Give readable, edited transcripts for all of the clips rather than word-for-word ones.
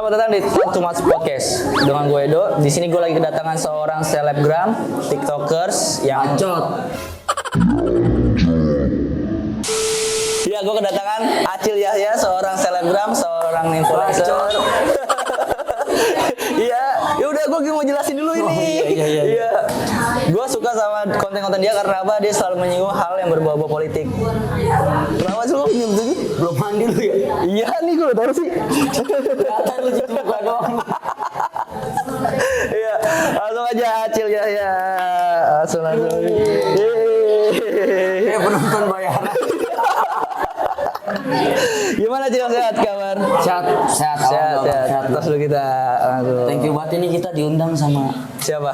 Selamat datang di Talk Too Much Podcast dengan gue Edo. Di sini gue lagi kedatangan seorang selebgram, tiktokers yang Bacot. Iya, gue kedatangan Acil Yahya, seorang selebgram, seorang influencer. Iya, ya udah gue mau jelasin dulu ini. Iya. Gue suka sama konten-konten dia karena apa? Dia selalu menyinggung hal yang berbau-bau politik. Kenapa sih lo pinjam tuh? Belum mandi lu ya? Iya nih, gue udah tahu sih. Kelihatan lu cuci muka doang. Iya, langsung aja Acil Yahya. Langsung. Kayak penonton bayaran. Gimana Cil, sehat kabar? Sehat. Sehat. Terus dulu kita langsung. Thank you banget ini kita diundang sama Siapa?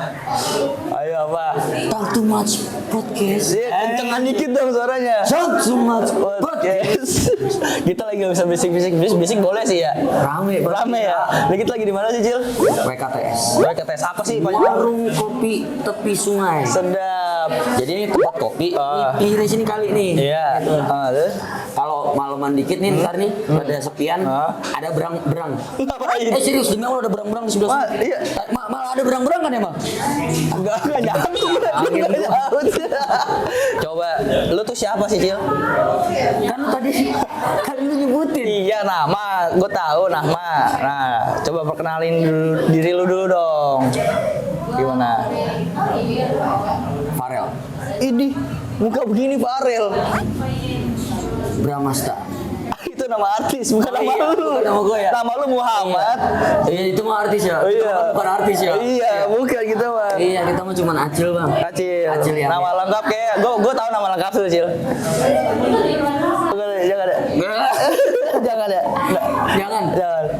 Ayo apa? Talk Too Much Podcast. Iya, kencengan dikit dong suaranya. Talk Too Much Podcast. Kita lagi nggak bisa bisik-bisik, bisik boleh sih ya. Rame Ya. Nah, kita lagi di mana sih Cil? WKTS. WKTS apa sih? Warung kopi tepi sungai. Sedap. Jadi ini tempat kopi. Ah. Pinggirnya sini kali nih. Iya. Terus? Kalau malaman dikit nih, ntar nih ada sepian, ada berang-berang. Ngapain? Serius, demi Allah ada berang-berang di sebelah sini. Iya. Malah ada berang-berang kan emang? Enggak nyaut. Coba, lu tuh siapa sih Cil? Kan lu nyebutin. Iya, nama. Gue tahu nama. Nah, coba perkenalin diri lu dulu dong. Gimana? Farel Ini muka begini Farel. Bramasta. Itu nama artis, bukan nama iya, lu. bukan nama gue ya. Nama lu Muhammad. Iya itu mah artis ya. Oh, iya. Bukan artis ya. Iya, bukan kita mah. Iya kita mah cuma Acil bang. Acil ya. nama lengkap kayak gue tahu nama lengkap tuh Cil. Jangan ada. Jangan ada. Jangan.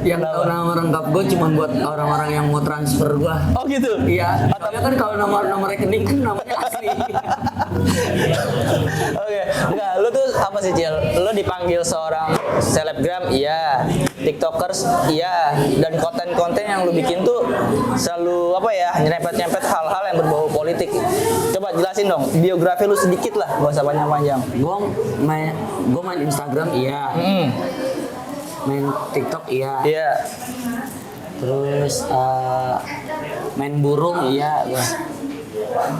Yang tahu nama lengkap gue cuma buat orang-orang yang mau transfer gue. Oh gitu. Iya. Soalnya kan kalau nama rekening kan namanya asli. Oke, enggak, lu tuh apa sih Cil? Lu dipanggil seorang selebgram, iya, tiktokers, iya, dan konten-konten yang lu bikin tuh selalu apa ya, nyerempet-nyerempet hal-hal yang berbau politik. Coba jelasin dong, biografi lu sedikit lah, gak usah panjang-panjang. Gue main Instagram iya. Main TikTok iya. Iya. Terus main burung iya.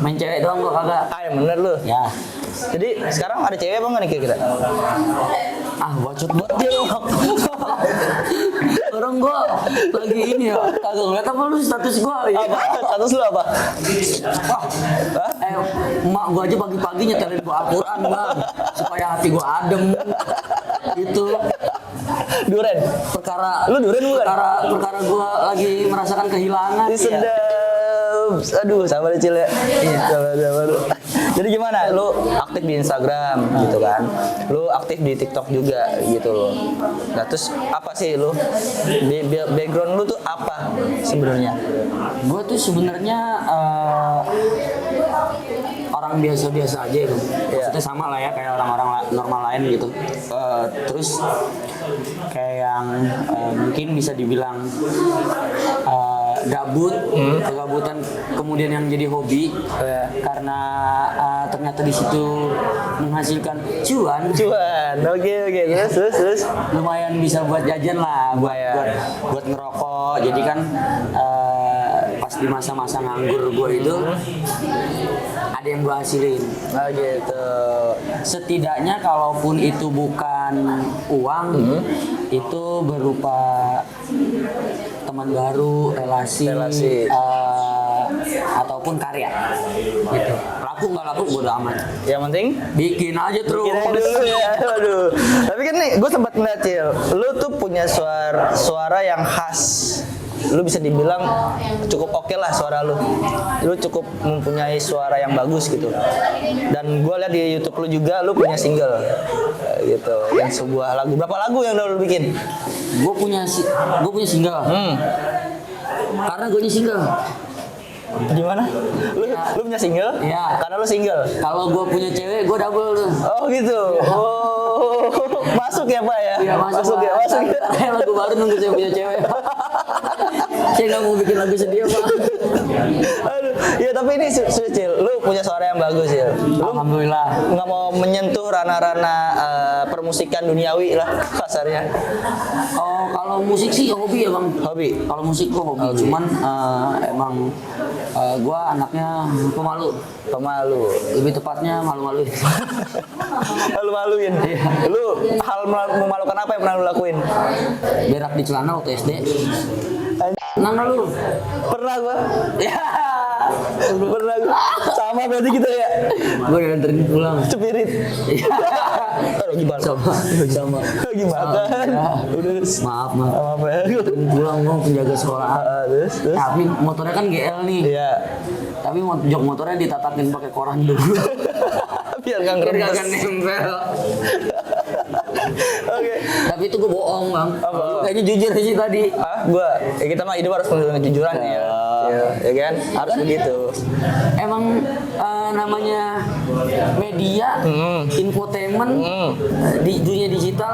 Main cewek doang gua kagak. Yang bener lu. Ya. Jadi sekarang ada cewek apa enggak nih kira-kira? Bacot banget dia dong. Orang gua lagi ini ya. Kagak ngeliat apa lu status gua ya. Apa? Status lu apa? Emak gua aja pagi-pagi nyetelin gua Al-Quran bang. Supaya hati gua adem. Itu Duren. perkara Lu duren bukan? perkara gua lagi merasakan kehilangan. Sedap. Aduh, sabar Cil ya. Iya. Sabar. Jadi gimana? Lu aktif di Instagram gitu kan? Lu aktif di TikTok juga gitu loh. Nah, terus apa sih lu? Background lu tuh apa sebenarnya? Gua tuh sebenarnya orang biasa-biasa aja itu. Maksudnya sama lah ya kayak orang-orang normal lain gitu. Terus kayak yang mungkin bisa dibilang gabut, kegabutan kemudian yang jadi hobi karena ternyata di situ menghasilkan cuan. Oke. Terus. Lumayan bisa buat jajan lah, buat ngerokok. Jadi kan pas di masa-masa nganggur gue itu ada yang gue hasilin. Oh gitu. Setidaknya kalaupun itu bukan uang, itu berupa teman baru, relasi. Ataupun karya. Gitu. Laku nggak laku bodo amat. Yang penting bikin aja terus. bikin aja dulu ya. Aduh. Tapi kan nih, gue sempat ngeliat Cil, lu tuh punya suara yang khas. Lu bisa dibilang cukup oke lah suara lu. Lu cukup mempunyai suara yang bagus gitu. Dan gue lihat di YouTube lu juga, lu punya single gitu. Yang sebuah lagu. Berapa lagu yang udah lu bikin? Gue punya single. Karena gue punya single. Gimana? Lu punya single? Iya. Karena lu single. Kalau gue punya cewek, gue double tuh. Oh gitu. Oh, masuk ya Pak ya? Iya masuk ya. Lagu baru nunggu saya punya cewek. Saya nggak mau bikin lagu sedih Pak. Aduh, ya tapi ini Cil, lu punya suara yang bagus ya. Lu Alhamdulillah. nggak mau menyentuh ranah-ranah permusikan duniawi lah kasarnya. Oh, kalau musik sih hobi ya bang. Hobi. Kalau musik gua hobi. Cuman emang gua anaknya pemalu. Pemalu. Lebih tepatnya malu-maluin. Malu-maluin. Lu hal memalukan apa yang pernah lu lakuin? Berak di celana waktu SD. Nang lu. Pernah gua. Ya. Pernah gua. Sama berarti kita ya. Gua dianterin pulang. Cepirit. Iya. Aduh gimana? Sama. Gimana? Udah. Maaf. Apa ya? Dianterin pulang gua penjaga sekolah. Terus. Tapi motornya kan GL nih. Iya. Tapi jok motornya ditatakin pakai koran dulu. Biar nggak Biar ngeremes. kagak nempel. Oke. Tapi itu gue bohong bang. Apa? Lu kayaknya jujur sih tadi. Gua, ya kita mah hidup harus penuh dengan kejujuran ya. Ya kan? Harus begitu. Emang namanya media, infotainment di dunia digital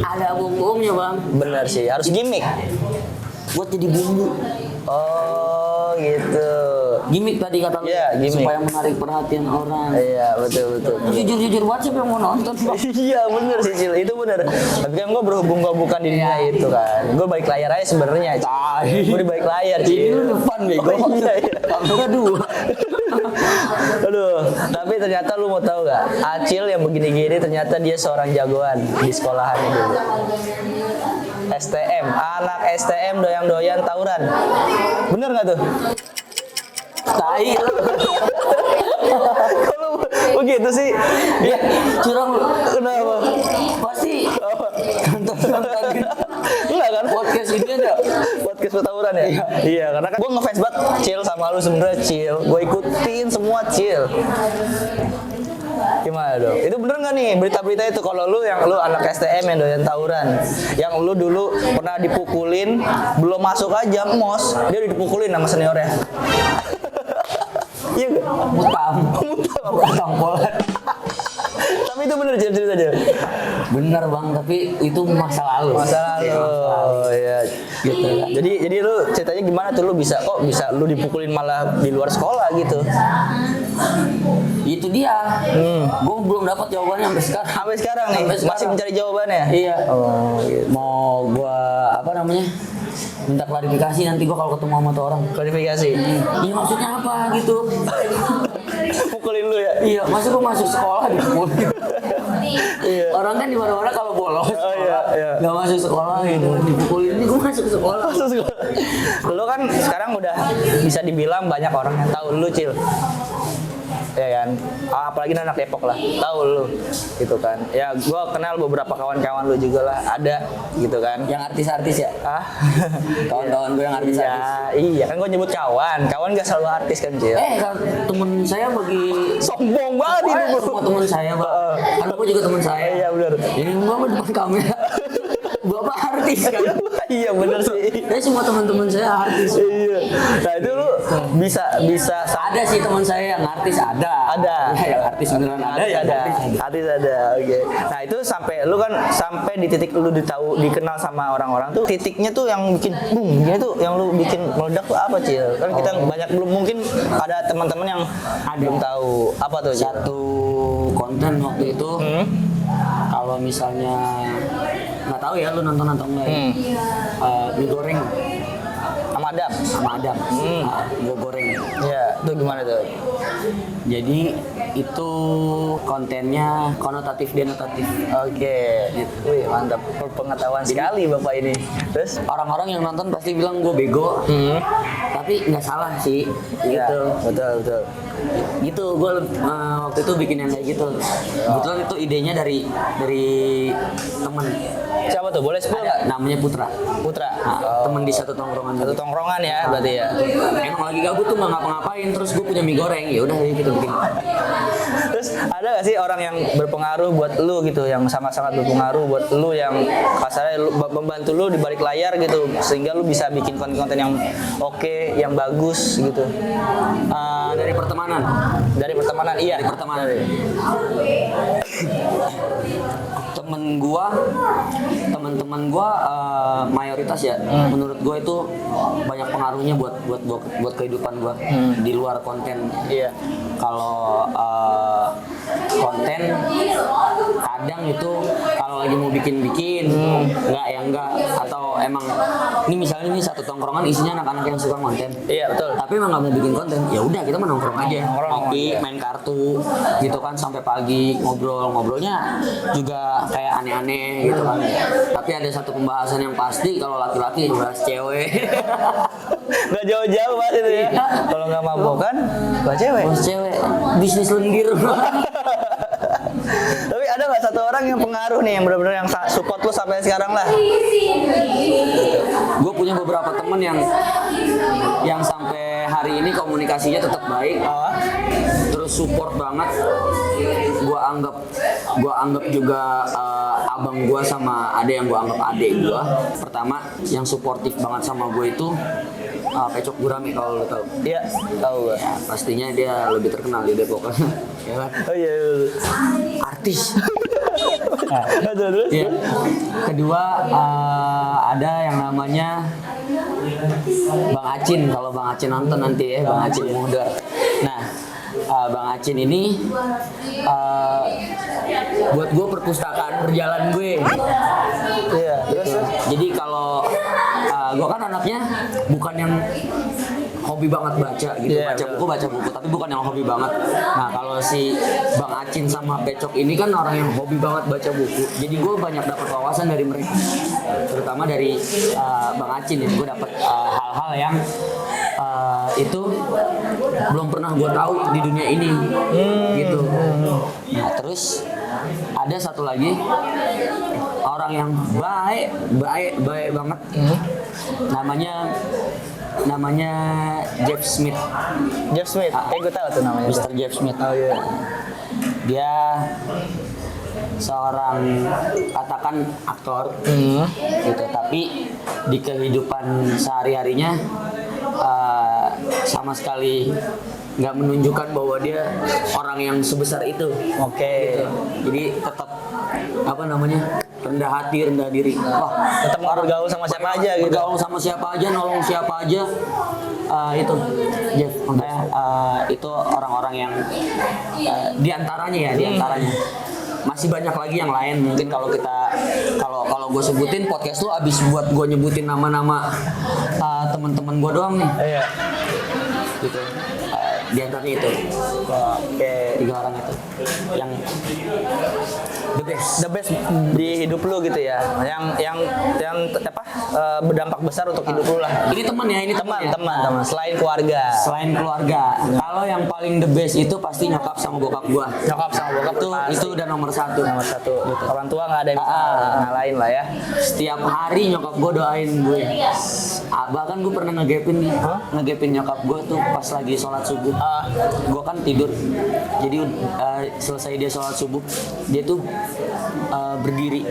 ada bohong-bohongnya bang. Benar sih, harus gimmick. Buat jadi bumbu. Oh, gitu. Gimmick tadi kata lu. Iya, gimmick. Supaya menarik perhatian orang. Iya, betul. Jujur-jujur banget siapa yang mau nonton bang? Iya bener sih Cil, itu bener. Tapi kan gue berhubung gue bukan di dunia itu kan, gue balik layar aja sebenarnya. Gue di balik layar Cil. Ini lu depan bego. Oh, iya. Kamera dua. Aduh, tapi ternyata lu mau tahu gak? Acil yang begini-gini ternyata dia seorang jagoan di sekolahannya dulu. STM, anak STM doyan-doyan tawuran. Bener gak tuh? Tai. Kalau begitu sih, Dia curang lu. kenapa? Pasti nonton Enggak kan? podcast ini ada. Podcast petawuran ya? Iya, karena kan gue ngefans banget Cil sama lu sebenernya Cil. Gue ikutin semua Cil. Gimana dong? Itu bener nggak nih berita-berita itu kalau lu anak STM yang doyan tawuran, yang lu dulu pernah dipukulin, belum masuk aja mos, dia udah dipukulin sama seniornya. Iya nggak? Mutam. Mutam apa? Tapi itu bener ceritanya. Bener bang, tapi itu masa lalu. Masa lalu. Ya. Gitu. Jadi lu ceritanya gimana tuh lu bisa lu dipukulin malah di luar sekolah gitu. Itu dia. Gue belum dapat jawabannya sampai sekarang. Sampai sekarang nih Sampai masih sekarang. mencari jawabannya. Iya. Oh, gitu. Mau gue apa namanya? Minta klarifikasi nanti gue kalau ketemu sama tuh orang. Klarifikasi. Iya maksudnya apa gitu? Pukulin lu ya. Iya, masa gue masuk sekolah dipukulin. Iya. Orang kan di mana-mana kalau bolos Oh, iya. nggak masuk sekolah gitu dipukulin. Ini gue masuk sekolah. Lu kan sekarang udah bisa dibilang banyak orang yang tahu lu Cil. Ya kan, apalagi anak Depok lah, tahu lu gitu kan. Ya gua kenal beberapa kawan-kawan lu juga lah, ada gitu kan. Yang artis-artis ya? Ah, Kawan-kawan gue yang artis-artis. iya kan gua nyebut kawan gak selalu artis kan Cil. Temen saya bagi Sombong banget ini bro. semua temen saya bang. Kan gue juga temen saya. Iya benar. Ini gua mah depan kamera. Bapak artis kan? Iya benar sih. Saya semua teman-teman saya artis. Iya. Nah itu lu bisa Ada sih teman saya yang artis ada. Ya, yang artis beneran ada. Artis Yang ada. artis Artis ada. Oke. Nah itu lu kan sampai di titik lu dikenal sama orang-orang tuh, titiknya tuh yang bikin boom, gitu tuh yang lu bikin meledak tuh apa Cil? Kan kita banyak belum, mungkin ada teman-teman yang belum tahu apa tuh Cil? Satu konten waktu itu kalau misalnya nggak tahu ya lu nonton atau enggak ya. Mie goreng sama Adam. gue goreng. Iya, itu gimana tuh? Jadi itu kontennya konotatif denotatif. Oke. Wih, mantap. Pengetahuan sekali Bapak ini. Terus Orang-orang yang nonton pasti bilang gue bego, tapi nggak salah sih. Iya, Gitu. betul. Gitu gue waktu itu bikin yang kayak gitu. Kebetulan itu idenya dari temen. Siapa tuh? Boleh spill nggak? Namanya Putra. Putra. Temen di satu tongkrongan. Satu tongkrongan ya, berarti ya. Emang lagi gabut tuh nggak ngapa-ngapain, terus gue punya mie goreng, ya udah gitu bikin. Terus ada gak sih orang yang berpengaruh buat lu gitu, yang sangat-sangat berpengaruh buat lu, yang kasarnya membantu lu di balik layar gitu, sehingga lu bisa bikin konten-konten yang oke, yang bagus gitu. Dari pertemanan. Dari pertemanan, iya. Dari pertemanan. teman-teman gua mayoritas ya menurut gua itu banyak pengaruhnya buat kehidupan gua di luar konten. Iya. Kalau konten kadang itu kalau lagi mau bikin enggak atau emang ini misalnya ini satu tongkrongan isinya anak-anak yang suka konten. Iya, betul. Tapi emang nggak mau bikin konten, ya udah kita nongkrong aja, ngopi, aja. main kartu, gitu kan sampai pagi ngobrolnya juga kayak aneh-aneh gitu kan. Tapi ada satu pembahasan yang pasti kalau laki-laki bahas cewek. Nggak jauh-jauh Mas itu ya. Kalau nggak mabok kan, nggak cewek. Bahas cewek, bisnis lendir. Tapi ada nggak satu orang yang pengaruh nih yang benar-benar yang support lu sampai sekarang lah? Gue punya beberapa temen yang sampai hari ini komunikasinya tetap baik, terus support banget. Gue anggap juga abang gue sama ada yang gue anggap adik gue. Pertama yang suportif banget sama gue itu Pecok Gurami, kalau lo tahu. Iya, tahu gue. Ya, pastinya dia lebih terkenal di Depok. Ya kan? Oh iya. Artis. Terus. Ya. Kedua ada yang namanya Bang Acin. Kalau Bang Acin nonton nanti ya, Bang Acin Muhdar. Nah, Bang Acin ini buat gue perpustakaan berjalan gue. Iya. Terus. Jadi kalau gue kan anaknya bukan yang hobi banget baca gitu, baca buku, tapi bukan yang hobi banget. Nah kalau si Bang Acin sama Pecok ini kan orang yang hobi banget baca buku, jadi gue banyak dapat wawasan dari mereka, terutama dari Bang Acin ya. Gue dapat hal-hal yang itu belum pernah gue tahu di dunia ini, gitu. Nah terus ada satu lagi orang yang baik banget, namanya Jeff Smith. Jeff Smith. Gue tahu tuh namanya. Mr. Jeff Smith. Oh iya. Dia seorang katakan aktor, gitu. Tapi di kehidupan sehari-harinya sama sekali nggak menunjukkan bahwa dia orang yang sebesar itu. Oke. Gitu. Jadi tetap rendah hati, rendah diri. Wah, Tetap mau bergaul sama siapa aja gitu. bergaul sama siapa aja, nolong siapa aja. Itu Jeff, makanya itu orang-orang yang diantaranya masih banyak lagi yang lain. Mungkin kalau gue sebutin podcast lu abis buat gue nyebutin nama-nama teman-teman gue doang nih. Iya. Gitu. Di antaranya itu. Oke. 3 orang itu yang The best di hidup lu gitu ya. Yang berdampak besar untuk hidup lu lah. Ini teman ya, Teman. Selain keluarga. Kalau yang paling the best itu pasti nyokap sama bokap gua. Nyokap sama bokap itu udah nomor satu. Gitu. Orang tua nggak ada yang bisa ngalahin lah ya. Setiap hari nyokap gua doain gue. Bahkan gue pernah ngegepin nyokap gua tuh pas lagi sholat subuh. Gua kan tidur. Jadi selesai dia sholat subuh, dia tuh berdiri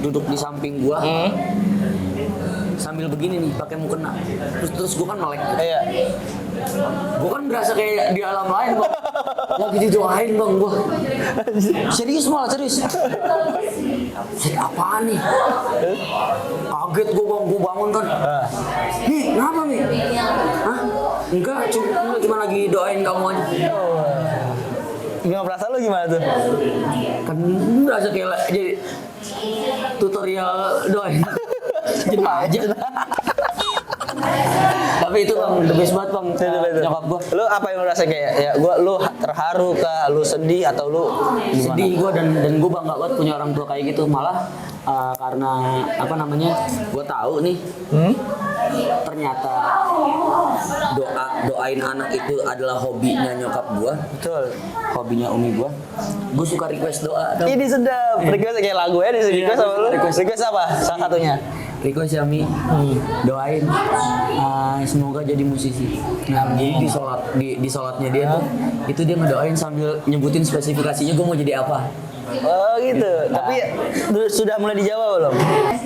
duduk di samping gua. Sambil begini nih pakai mukena. Terus gua kan melek. Iya. Gua kan berasa kayak di alam lain, Bang. Lagi didoain, Bang, gua. Serius. Set apaan nih? Kaget gua bangun kan. Nih, kenapa nih? Hah? Enggak, cuma lagi doain kamu aja. Gimana perasaan lu gimana tuh? Kan berasa kayak jadi tutorial doain. Jadi aja. Tapi itu Bang, the best banget Bang, nyokap gua. Lu apa yang lu rasa kayak ya lu terharu kah, lu sedih atau lu gimana? Sedih gua dan gua bangga banget punya orang tua kayak gitu. Malah karena gua tahu nih ternyata doain anak itu adalah hobinya nyokap gua. Betul. Hobinya umi gua. Gua suka request doa. Ini sedap. Request kayak lagu ya, request sama lu. Request apa? Salah satunya. Request ya Mi, doain semoga jadi musisi. Nah, jadi di sholatnya dia tuh, itu dia ngedoain sambil nyebutin spesifikasinya gue mau jadi apa. Oh gitu. Tapi sudah mulai dijawab belum?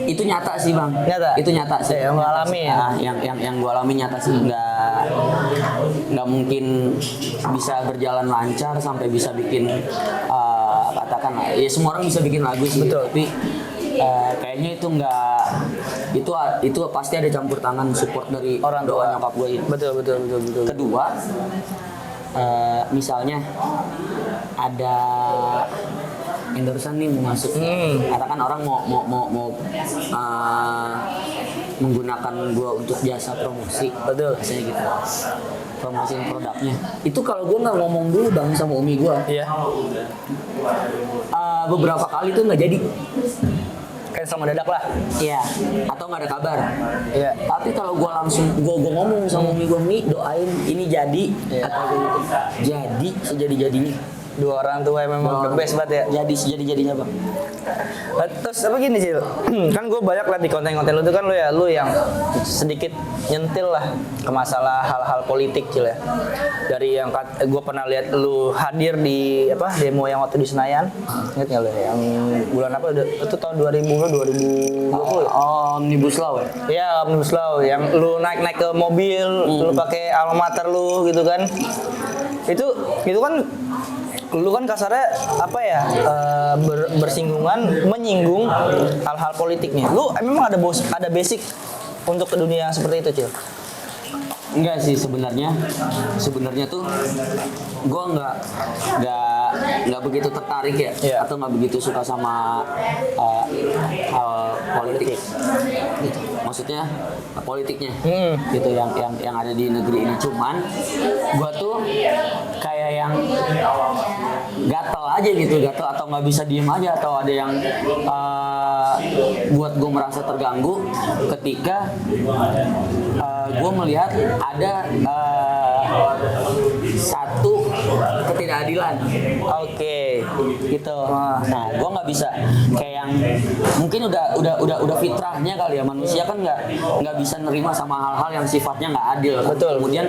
Itu nyata sih Bang. Nyata? Itu nyata sih. Yang gue alami ya? Yang gue alami nyata sih. Nggak mungkin bisa berjalan lancar sampai bisa bikin katakan ya semua orang bisa bikin lagu sih. Betul. Tapi kayaknya itu nggak, itu pasti ada campur tangan support dari Orang tua. doa nyokap gue. Betul. Kedua, misalnya ada endorsean nih mau masuk, katakan orang mau menggunakan gue untuk jasa promosi, Betul. biasanya gitu, promosiin produknya. Itu kalau gue nggak ngomong dulu bang sama umi gue, Iya. beberapa kali tuh nggak jadi. Cancel mendadak lah. Iya, atau nggak ada kabar. Iya. Tapi kalau gue langsung gue ngomong sama umi gue, nih doain ini jadi, Iya. atau gitu. Jadi sejadi-jadinya. Dua orang tua yang memang the best banget ya. Jadi sejadi-jadinya bang. Terus apa gini sih, kan gue banyak liat di konten-konten lu tuh kan lu yang sedikit nyentil lah ke masalah hal-hal politik Cil ya. Dari yang gue pernah lihat lu hadir di apa demo yang waktu di Senayan, inget nggak lu yang bulan apa? Itu tahun 2020. Omnibus Law ya? Ya Omnibus Law yang lu naik ke mobil, lu pakai alma mater lu gitu kan. Itu kan lu kan kasarnya apa ya bersinggungan menyinggung hal-hal politiknya. Lu memang ada basic untuk ke dunia seperti itu Cil? Enggak sih sebenarnya tuh gue nggak begitu tertarik ya, Iya. atau nggak begitu suka sama hal politik gitu. Maksudnya politiknya gitu yang ada di negeri ini. Cuman gue tuh kayak yang gatel aja gitu, atau nggak bisa diem aja, atau ada yang buat gue merasa terganggu ketika gue melihat ada satu ketidakadilan. Oke. Gitu. Nah, gue nggak bisa kayak yang mungkin udah fitrahnya kali ya, manusia kan nggak bisa nerima sama hal-hal yang sifatnya nggak adil. Betul. Kemudian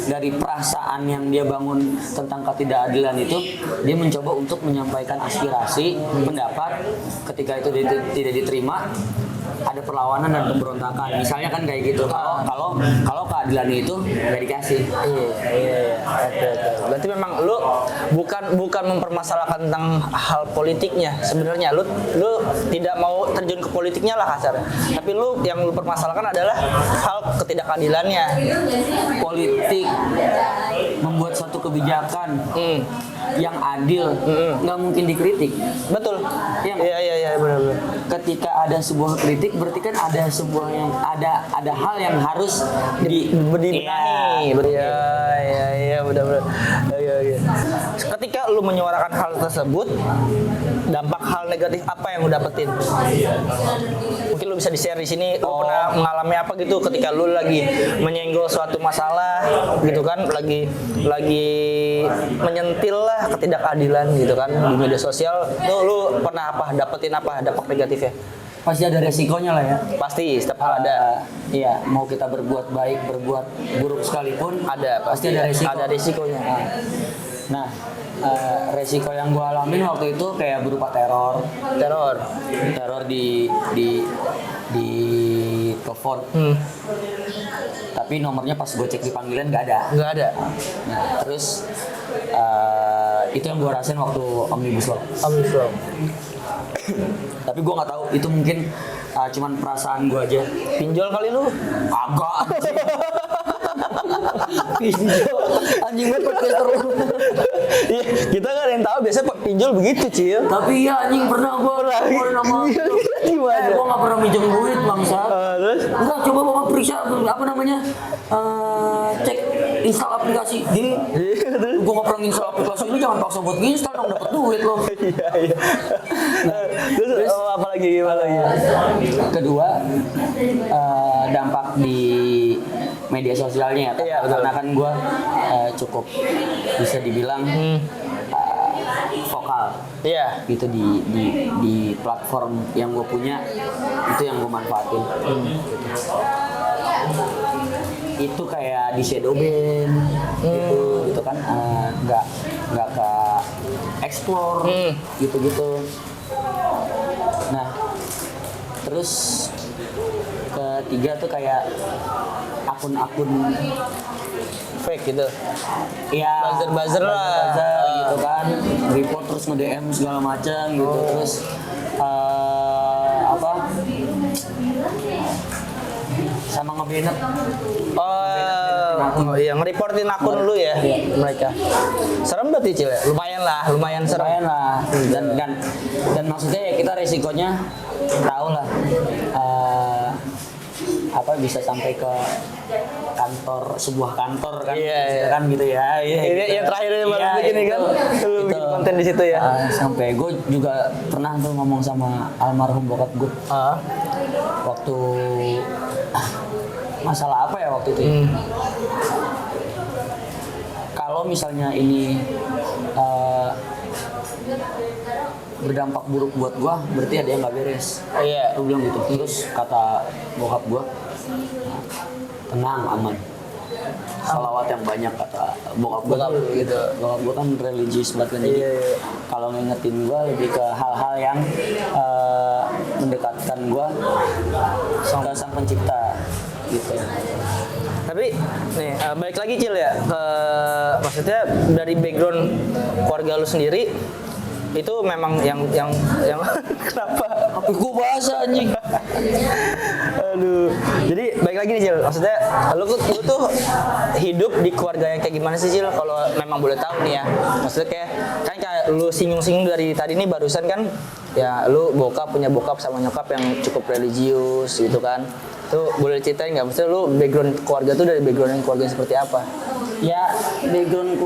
dari perasaan yang dia bangun tentang ketidakadilan itu, dia mencoba untuk menyampaikan aspirasi, pendapat. Ketika itu tidak diterima, ada perlawanan dan pemberontakan. Misalnya kan kayak gitu. Kalau keadilan itu nggak dikasih. Iya. Oke. Berarti memang lu bukan mempermasalahkan tentang hal politiknya sebenarnya. Lu tidak mau terjun ke politiknya lah kasar. Tapi yang lu permasalahkan adalah hal ketidakadilannya. Politik membuat satu kebijakan yang adil nggak mungkin dikritik. Betul. Iya, Benar. Ketika ada sebuah kritik, berarti kan ada sebuah yang ada hal yang harus dibenahi. Iya, benar. Iya. Ketika lu menyuarakan hal tersebut, dampak hal negatif apa yang lu dapetin? Mungkin lu bisa di-share di sini. Lu pernah mengalami apa gitu ketika lu lagi menyenggol suatu masalah gitu kan, lagi menyentil lah ketidakadilan gitu kan di media sosial. Tuh lu pernah dapetin apa dampak negatifnya? pasti ada resikonya lah ya. Pasti setiap hal ada. Iya, mau kita berbuat baik, berbuat buruk sekalipun pasti ada resiko. Ada resikonya. Nah, resiko yang gue alamin waktu itu kayak berupa teror di telepon. Tapi nomornya pas gue cek di panggilan nggak ada. Nah, terus itu yang gue rasain waktu Omnibus Law. Tapi gue nggak tahu, itu mungkin cuman perasaan gue aja. Pinjol kali lu? Agak anjing. Pinjol anjing banget podcaster lu. Iya, kita nggak ada yang tahu biasanya pinjol begitu, Cil. Tapi iya anjing pernah gue nama Gimana? gue nggak pernah minjem duit bangsa. Terus? Enggak, coba bapak periksa apa namanya, cek install aplikasi. Jadi gue nggak pernah install aplikasi, lu jangan paksa buat install dong, dapet duit lo. Iya. Terus apa lagi? Kedua, dampak di media sosialnya ya. Iya, betul. Karena kan gue cukup bisa dibilang vokal. Iya. Gitu di platform yang gue punya, itu yang gue manfaatin. Itu kayak di shadow ban gitu kan, nggak ke explore gitu. Nah, terus 3 tuh kayak akun-akun Fake gitu. ya Buzzer-buzzer lah. buzzer gitu kan, report terus nge-DM segala macam gitu. Terus apa sama nge-banned Oh iya, nge-reportin akun lu ya mereka. Serem berarti Cil ya? Lumayan serem. lumayan lah. Dan maksudnya ya kita resikonya tahu lah, apa bisa sampai ke sebuah kantor kan, Iya. kan gitu ya. Iya, Ini gitu. yang terakhir yang baru Iya, bikin ini itu. kan, lu bikin konten di situ ya. Sampai gue juga pernah tuh ngomong sama almarhum bokap gue Ah, waktu masalah apa ya waktu itu ya? Kalau misalnya ini berdampak buruk buat gua, berarti ada yang nggak beres. iya. Lu bilang gitu. Terus kata bokap gua, tenang, aman. Salawat yang banyak kata bokap gua tuh, gitu. Bokap gua kan religius banget kan, jadi Iya. kalau ngingetin gua lebih ke hal-hal yang mendekatkan gua ke sang pencipta gitu. Tapi nih balik lagi Cil ya, maksudnya dari background keluarga lu sendiri itu memang yang kenapa? Apa gua bahasa anjing? Aduh. Jadi balik lagi nih Cil, maksudnya lu tuh hidup di keluarga yang kayak gimana sih Cil? Kalau memang boleh tahu nih ya. Maksudnya kayak lu singgung-singgung dari tadi nih barusan kan, ya lu punya bokap sama nyokap yang cukup religius gitu kan. Tuh boleh ceritain nggak? Maksudnya lu background keluarga tuh dari background yang keluarga seperti apa? Ya background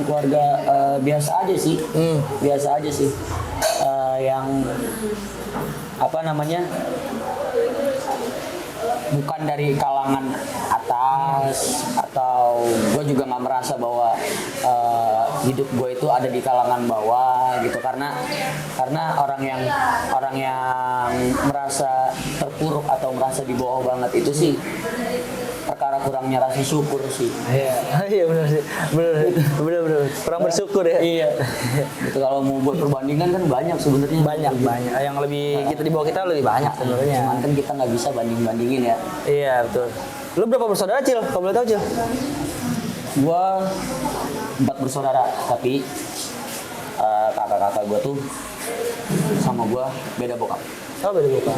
keluarga biasa aja sih, biasa aja sih. Yang apa namanya, bukan dari kalangan atas, atau gue juga nggak merasa bahwa hidup gue itu ada di kalangan bawah gitu, karena orang yang merasa terpuruk atau merasa di bawah banget itu sih perkara kurangnya rasa syukur sih. Iya benar sih, benar kurang bersyukur ya. Iya. Itu kalau mau buat perbandingan kan banyak sebenarnya. Banyak yang lebih kita di bawah kita lebih banyak sebenarnya. Cuman kan kita nggak bisa bandingin ya. Iya betul. Lu berapa bersaudara Cil? Kalau boleh tahu Cil? Gua 4 bersaudara, tapi kakak-kakak gua tuh sama gua beda bokap. Oh beda bokap.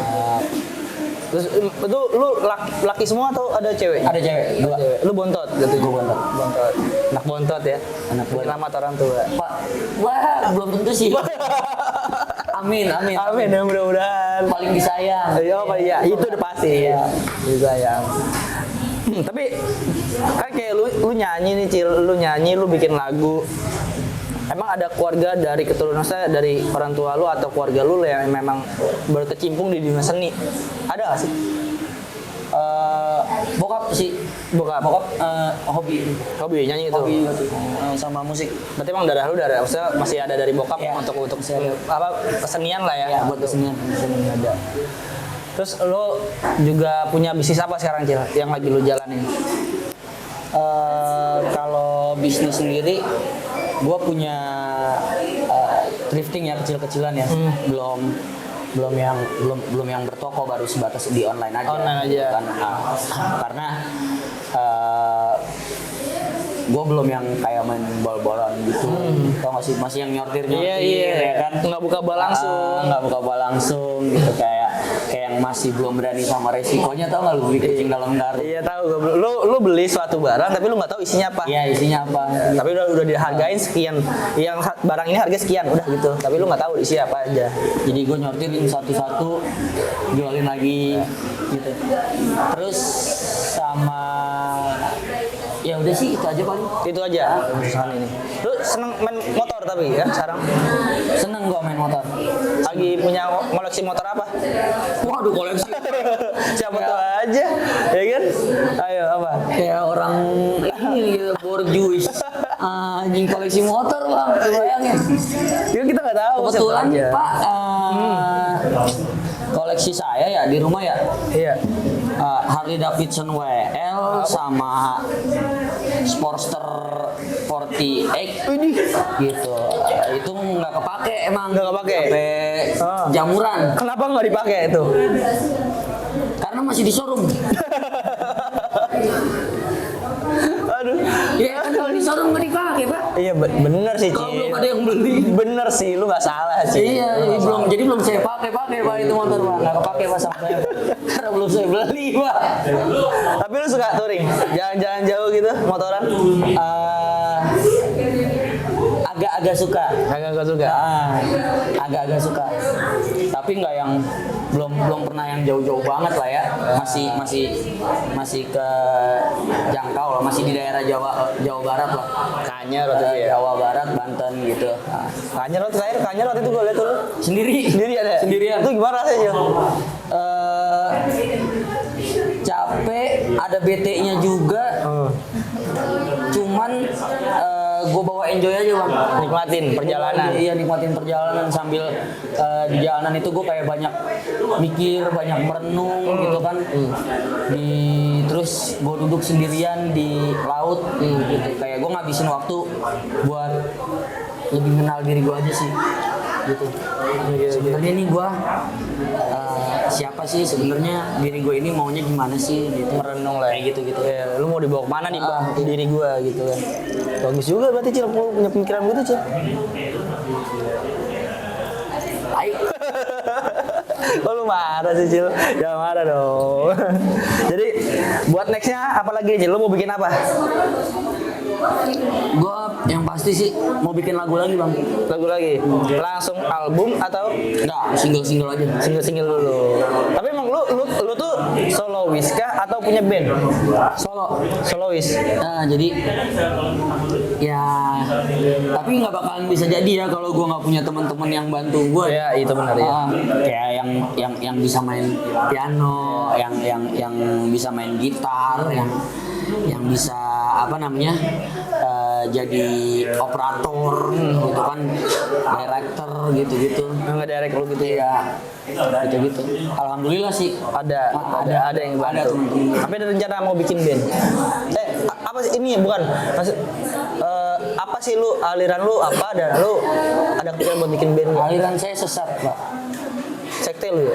Terus itu lu laki semua atau ada cewek? Ada cewek, 2. Cewek. Lu bontot gitu. Gua bontot. Anak bontot ya. Anak bontot. Selamat orang tua. Pak, wah belum tentu sih. Amin. Amin ya mudah-mudahan. Paling disayang. Iya, itu udah pasti. Iya. Disayang. Tapi kan kayak lu nyanyi nih Cil, lu bikin lagu. Emang ada keluarga dari keturunan saya, dari orang tua lu atau keluarga lu yang memang berkecimpung di dunia seni? Ada nggak sih? Bokap sih. Bokap Hobi nyanyi itu. Hobi gitu. Sama musik. Berarti emang darah lu maksudnya masih ada dari bokap Iya. untuk apa kesenian lah ya? Ya, buat kesenian ada. Terus lu juga punya bisnis apa sekarang Cil yang lagi lu jalanin? Kalau bisnis sendiri, gue punya thrifting ya, kecil-kecilan ya. Belum yang bertoko, baru sebatas di online aja. Online aja. Kan, karena gue belum yang kayak main bal-balan gitu. Tau gak sih, masih yang nyortir Iya. ya kan. Nggak buka bal langsung. Nggak buka bal langsung gitu, kayak yang masih belum berani sama resikonya. Tau gak lu beli kucing dalam karung? Iya tahu. Lu beli suatu barang tapi lu nggak tahu isinya apa. Iya, isinya apa? Tapi udah dihargain sekian. Yang barang ini harga sekian, udah gitu. Tapi lu nggak tahu isinya apa aja. Jadi gue nyortirin satu-satu, jualin lagi gitu. Terus sama ya udah sih, itu aja paling. Itu aja urusan ini. Lu seneng main motor tapi ya sekarang? Seneng gue main motor. Lagi punya koleksi motor apa? Waduh, koleksi. Siapa tahu aja, ya kan? Ayo apa? Kayak orang ini gitu, borjuis. Anjing koleksi motor bang, bayangin. Ya kita nggak tahu. Kebetulan siapa aja. Pak, koleksi saya ya di rumah ya. Iya. Harley Davidson WL sama Sportster 48 gitu. Itu nggak kepake emang. Nggak kepake? Sampai jamuran. Kenapa nggak dipakai itu? Karena sekarang masih di showroom. Aduh. Iya kan kalau di showroom nggak dipakai pak. Iya bener sih Kalau Cil. belum ada yang beli. Bener sih, lu nggak salah sih. Iya, jadi belum saya pakai pak itu motor pak, nggak kepake pak sama saya. Karena belum saya beli pak. Tapi lu suka touring? Jalan-jalan jauh gitu, motoran? Agak-agak suka. Agak suka. Agak-agak suka. Tapi nggak yang belum pernah yang jauh-jauh banget lah ya. Masih ke jangkau lah, masih di daerah Jawa Barat lah. Kanyar waktu itu ya? Jawa Barat, Banten gitu. Kanyar waktu itu gue liat tuh lu. Sendiri. Sendirian ya? Sendirian. Itu gimana rasanya Cil? Capek, ada BT-nya juga. Cuman gue bawa enjoy aja bang. Nikmatin perjalanan. Iya nikmatin perjalanan sambil di jalanan itu gue kayak banyak mikir, banyak merenung gitu kan. Terus gue duduk sendirian di laut gitu. Kayak gue ngabisin waktu buat lebih kenal diri gue aja sih gitu. Sebenarnya nih gue siapa sih sebenarnya, diri gue ini maunya gimana sih gitu. Merenung lah kayak gitu Ya, lu mau dibawa kemana nih bang? Diri gue gitu kan. Bagus juga berarti Cil, lu punya pemikiran gitu Cil. Baik. Oh lu marah sih Cil, jangan marah dong. Jadi buat nextnya apa lagi Cil? Lu mau bikin apa? Gue yang pasti sih mau bikin lagu lagi bang. Lagu lagi? Langsung album atau Enggak, single aja. single dulu? Tapi emang lu tuh solois kah atau punya band? Solois. Nah, jadi ya tapi nggak bakalan bisa jadi ya kalau gue nggak punya teman-teman yang bantu gue Ya itu benar ya. kayak yang bisa main piano, yang bisa main gitar, yang bisa apa namanya jadi operator gitu kan, director gitu Nggak direct lu gitu ya? gitu alhamdulillah sih Ada yang bantu. ada teman-teman. Tapi ada rencana mau bikin band? Apa sih ini bukan? Maksud apa sih lu, aliran lu apa, dan lu ada pikiran buat bikin band? Aliran saya sesat pak. Sekte lu ya?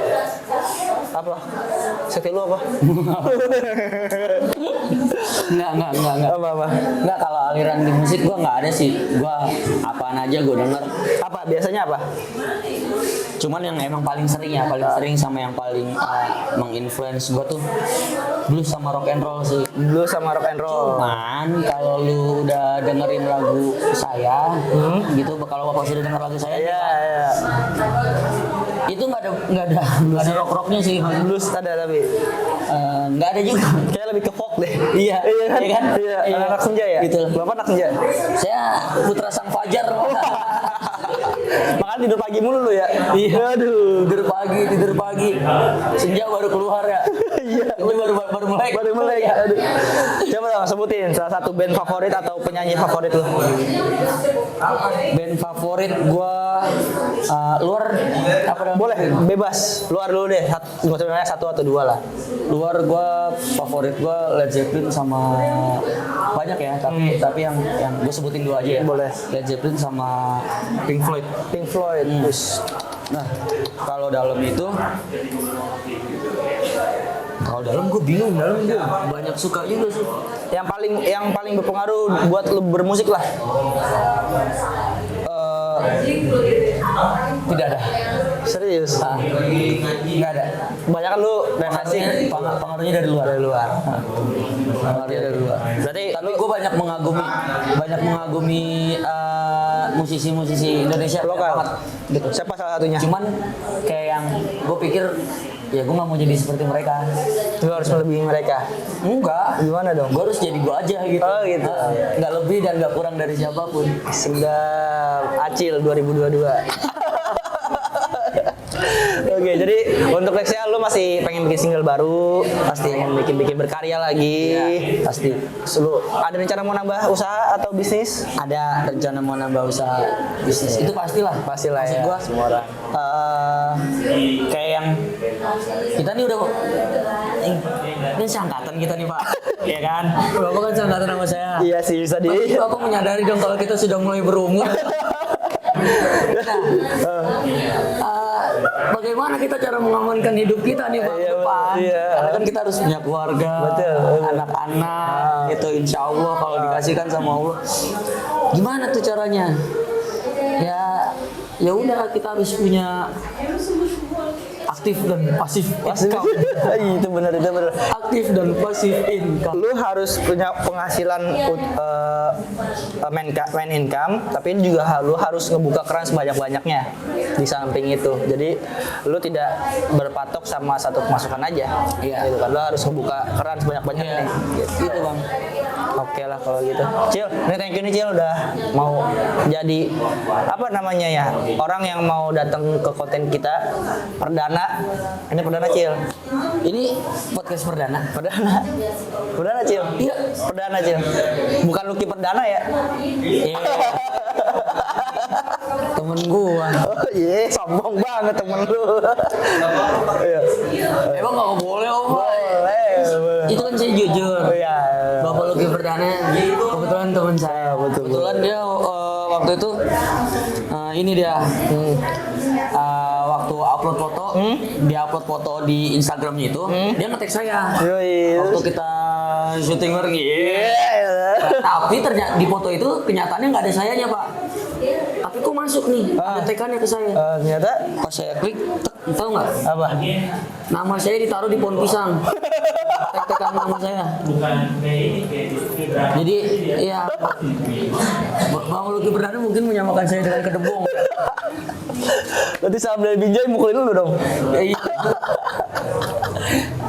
Apa? Sekte lu apa? Enggak. Apa? Enggak, kalau aliran di musik gua nggak ada sih. Gua apaan aja gua denger. Apa? Biasanya apa? Cuman yang emang paling sering sama yang paling menginfluence gua tuh blues sama rock and roll sih. Blues sama rock and roll. Cuman kalau lu udah dengerin lagu saya, gitu, kalau bapak sudah denger lagu saya, Iya. itu nggak ada rock-rocknya sih. Blues ada tapi Nggak ada juga. kayak lebih ke folk deh. Iya kan? iya kan? Iya. Iya. Anak senja ya? Gitu. Bapak anak senja. Saya putra sang fajar. Makan tidur pagi mulu lu ya? Iya. Aduh. Tidur pagi. Senja baru keluar ya. Iya. Itu baru melek. Baru melek. Aduh. Coba dong sebutin salah satu band favorit atau penyanyi favorit lu. Band favorit gua luar apa namanya? Boleh, bebas. Luar dulu deh. Satu atau dua lah. Luar gua favorit gua Led Zeppelin sama banyak ya, tapi yang gua sebutin dua aja ya. Boleh. Led Zeppelin sama Pink Floyd. Pink Floyd. Terus Nah, kalau dalam gue bingung, dalam gue banyak suka juga sih. yang paling berpengaruh buat lu bermusik lah. Tidak ada. Serius? Nggak ada. Banyak kan lu referensi Pengaruhnya dari luar. Pengaruhnya dari luar. Berarti Tapi gue banyak mengagumi musisi-musisi Indonesia lokal. banget. Gitu. Siapa salah satunya? Cuman kayak yang gue pikir ya gue nggak mau jadi seperti mereka. Lu harus melebihi mereka. Enggak. Gimana dong? Gue harus jadi gue aja gitu. Oh, gitu. Nggak lebih dan nggak kurang dari siapapun. Sedap. Acil 2022. Oke, jadi untuk nextnya lu masih pengen bikin single baru, pasti pengen bikin berkarya lagi, pasti. Lu ada rencana mau nambah usaha atau bisnis? Ada rencana mau nambah usaha bisnis. Itu pastilah. Pastilah Maksud ya. gua, Semua orang. kayak yang kita nih udah ini seangkatan kita nih Pak. Iya kan? Bapak kan seangkatan sama saya. Iya sih bisa di. Pasti Bapak menyadari dong kalau kita sudah mulai berumur. bagaimana kita cara mengamankan hidup kita nih Pak ke Iya, depan? iya. Karena kan kita harus punya keluarga, Betul. anak-anak, gitu insya Allah kalau dikasihkan sama Allah. Gimana tuh caranya? Ya udah kita harus punya aktif dan pasif income. Itu benar. Aktif dan pasif income. Lu harus punya penghasilan main income, tapi juga lu harus ngebuka keran sebanyak-banyaknya di samping itu. Jadi lu tidak berpatok sama satu pemasukan aja. Iya. Gitu kan. Lu harus ngebuka keran sebanyak-banyaknya Iya. nih. Gitu Bang. Oke lah kalau gitu. Cil, ini thank you nih Cil udah mau jadi apa namanya ya, orang yang mau datang ke konten kita perdana. Ini perdana Cil. Ini podcast perdana. Perdana Cil. Iya. Perdana Cil. Bukan Lucky perdana ya. Iya. Temen gua. Oh iya, sombong banget temen lu. Iya. Emang nggak boleh Om? Boleh. Itu kan saya jujur. Iya. Bapak Lucky Perdana kebetulan teman saya. Betul. Kebetulan dia waktu itu ini dia waktu upload foto, dia upload foto di Instagramnya itu, dia nge-tag saya. Yoi. Waktu kita syuting bareng. Iya. Tapi ternyata di foto itu kenyataannya nggak ada sayanya Pak. Tapi kok masuk nih, ada tekannya ke saya. Ternyata Pas saya klik, tahu nggak? apa? Nama saya ditaruh di pohon pisang. Tekan nama saya. Jadi ya Bang Lucky Perdana mungkin menyamakan saya dengan kedebong. Berarti salam dari Binjai mukulin lu dong. Ya, iya.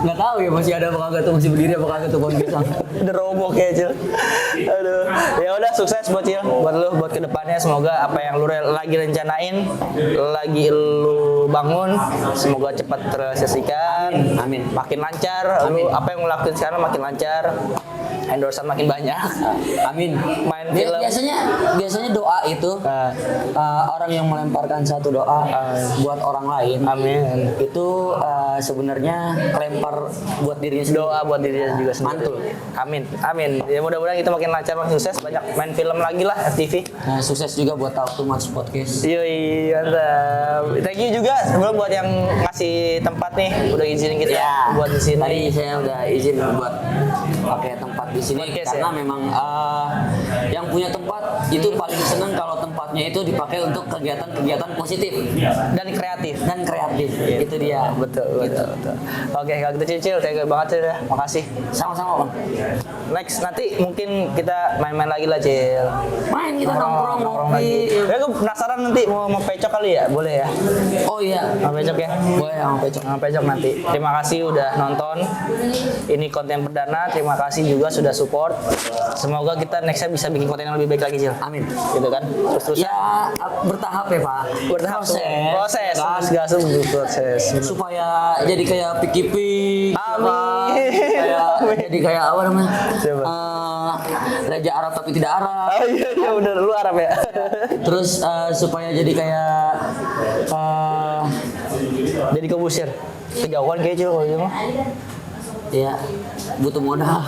Nggak tahu ya masih ada apa kagak tuh, masih berdiri apa kagak tuh pohon pisang. Udah roboh kayak Cil. Aduh. Ya udah sukses buat Cil, buat lu, buat kedepannya. Semoga apa yang lu lagi rencanain, lagi lu bangun, semoga cepat terrealisasikan. Amin. Makin lancar. Amin. Lu apa yang lu lakuin sekarang makin lancar. Endorsean makin banyak. Amin. Main film. Biasanya doa itu orang yang melemparkan satu doa buat orang lain. Amin. Itu sebenarnya kelempar buat dirinya sendiri. Doa buat dirinya juga sendiri. Mantul. Amin. Amin. Ya mudah-mudahan kita makin lancar, makin sukses, banyak main film lagi lah FTV. Sukses juga buat Talk Too Much Podcast. Yoi, mantap. Thank you juga sebelum buat yang ngasih tempat nih, udah izinin kita buat di sini. Tadi saya udah izin buat pakai tempat di sini Podcast, karena ya? memang yang punya tempat itu paling senang kalau tempatnya itu dipakai untuk kegiatan-kegiatan positif Dan kreatif. Itu dia. Betul. Oke, kalau gitu Cil, thank you banget Cil ya. Makasih. Sama-sama Bang. Next nanti mungkin kita main-main lagi lah Cil. Main kita nongkrong lagi. ngopi. Ya gue penasaran nanti mau pecok kali ya, boleh ya? Oh iya. Mau pecok ya? Boleh sama Pecok. Sama pecok nanti. Terima kasih udah nonton. Ini konten perdana. Terima kasih juga sudah support. Semoga kita nextnya bisa bikin konten yang lebih baik lagi Cil. Amin. Gitu kan? Terus Ya bertahap ya Pak. bertahap proses kan? gas proses. Supaya jadi kayak Piki. Amin. Jadi kayak apa namanya? Siapa? Raja Arab tapi tidak Arab. Oh iya bener, lu Arab ya. Terus supaya jadi kayak Jadi kebusir. Kejauhan kayak Cil kalau gitu mah. ya butuh modal.